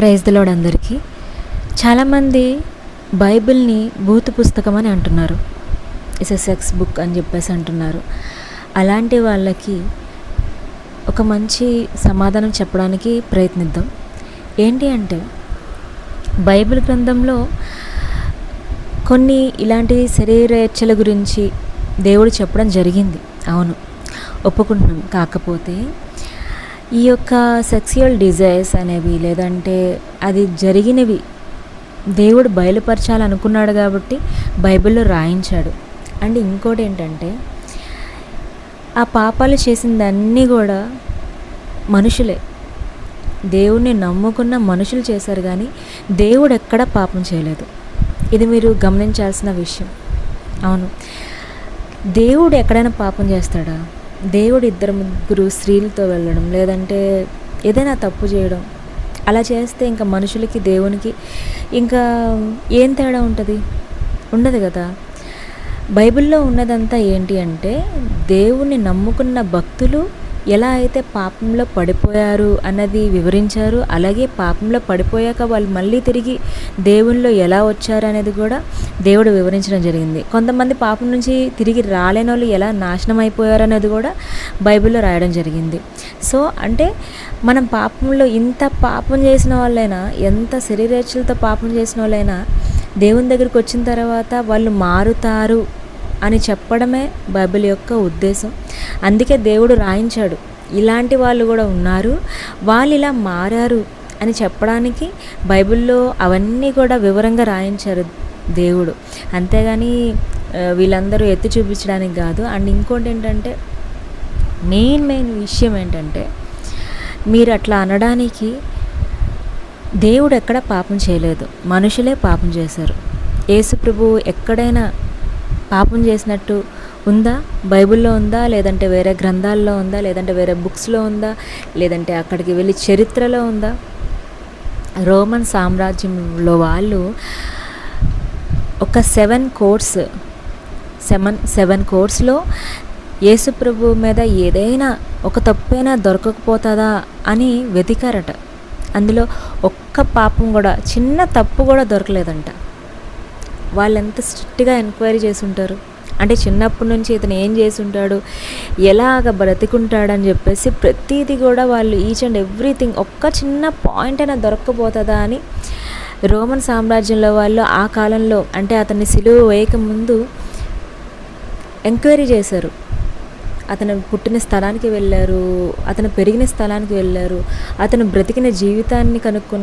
Praise the lord అందరికీ. చాలామంది బైబిల్ని బూతు పుస్తకం అని అంటున్నారు. ఇట్స్ ఎ సెక్స్ బుక్ అని చెప్పేసి అంటున్నారు. అలాంటి వాళ్ళకి ఒక మంచి సమాధానం చెప్పడానికి ప్రయత్నిద్దాం. ఏంటి అంటే, బైబిల్ గ్రంథంలో కొన్ని ఇలాంటి శరీరేచ్ఛల గురించి దేవుడు చెప్పడం జరిగింది. అవును, ఒప్పుకుంటున్నాం. కాకపోతే ఈ యొక్క సెక్సువల్ డిజైర్స్ అనేవి, లేదంటే అది జరిగినవి దేవుడు బయలుపరచాలనుకున్నాడు కాబట్టి బైబిల్లో రాయించాడు. అండ్ ఇంకోటి ఏంటంటే, ఆ పాపాలు చేసిందన్నీ కూడా మనుషులే, దేవుణ్ణి నమ్ముకున్న మనుషులు చేశారు, కానీ దేవుడు ఎక్కడా పాపం చేయలేదు. ఇది మీరు గమనించాల్సిన విషయం. అవును, దేవుడు ఎక్కడైనా పాపం చేస్తాడా? దేవుడు 2-3 స్త్రీలతో వెళ్ళడం, లేదంటే ఏదైనా తప్పు చేయడం, అలా చేస్తే ఇంకా మనుషులకి దేవునికి ఇంకా ఏం తేడా ఉంటుంది? ఉండదు కదా. బైబిల్లో ఉన్నదంతా ఏంటి అంటే, దేవుణ్ణి నమ్ముకున్న భక్తులు ఎలా అయితే పాపంలో పడిపోయారు అన్నది వివరించారు. అలాగే పాపంలో పడిపోయాక వాళ్ళు మళ్ళీ తిరిగి దేవునిలో ఎలా వచ్చారు అనేది కూడా దేవుడు వివరించడం జరిగింది. కొంతమంది పాపం నుంచి తిరిగి రాలేని వాళ్ళు ఎలా నాశనం అయిపోయారు అనేది కూడా బైబిల్లో రాయడం జరిగింది. సో అంటే మనం పాపంలో ఇంత పాపం చేసిన వాళ్ళైనా, ఎంత శరీరేచ్ఛలతో పాపం చేసిన వాళ్ళైనా దేవుని దగ్గరికి వచ్చిన తర్వాత వాళ్ళు మారుతారు అని చెప్పడమే బైబిల్ యొక్క ఉద్దేశం. అందుకే దేవుడు రాయించాడు, ఇలాంటి వాళ్ళు కూడా ఉన్నారు, వాళ్ళు ఇలా మారారు అని చెప్పడానికి బైబిల్లో అవన్నీ కూడా వివరంగా రాయించారు దేవుడు. అంతేగాని వీళ్ళందరూ ఎత్తి చూపించడానికి కాదు. అండ్ ఇంకోటి ఏంటంటే, మెయిన్ విషయం ఏంటంటే, మీరు అట్లా అనడానికి దేవుడు ఎక్కడ పాపం చేయలేదు, మనుషులే పాపం చేశారు. యేసు ప్రభువు ఎక్కడైనా పాపం చేసినట్టు ఉందా? బైబిల్లో ఉందా? లేదంటే వేరే గ్రంథాల్లో ఉందా? లేదంటే వేరే బుక్స్లో ఉందా? లేదంటే అక్కడికి వెళ్ళి చరిత్రలో ఉందా? రోమన్ సామ్రాజ్యంలో వాళ్ళు ఒక 7 కోర్స్లో యేసు ప్రభు మీద ఏదైనా ఒక తప్పైనా దొరకకపోతుందా అని వెతికారట. అందులో ఒక్క పాపం కూడా, చిన్న తప్పు కూడా దొరకలేదంట. వాళ్ళు ఎంత స్ట్రిక్ట్గా ఎంక్వైరీ చేసి ఉంటారు అంటే, చిన్నప్పటి నుంచి ఇతను ఏం చేసి ఉంటాడు, ఎలాగ బ్రతికుంటాడని చెప్పేసి ప్రతిదీ కూడా వాళ్ళు ఈచ్ అండ్ ఎవ్రీథింగ్, ఒక్క చిన్న పాయింట్ అయినా దొరక్కపోతుందా అని రోమన్ సామ్రాజ్యంలో వాళ్ళు ఆ కాలంలో, అంటే అతన్ని సిలువ వేయక ముందు ఎంక్వైరీ చేశారు. అతను పుట్టిన స్థలానికి వెళ్ళారు, అతను పెరిగిన స్థలానికి వెళ్ళారు, అతను బ్రతికిన జీవితాన్ని కనుక్కొని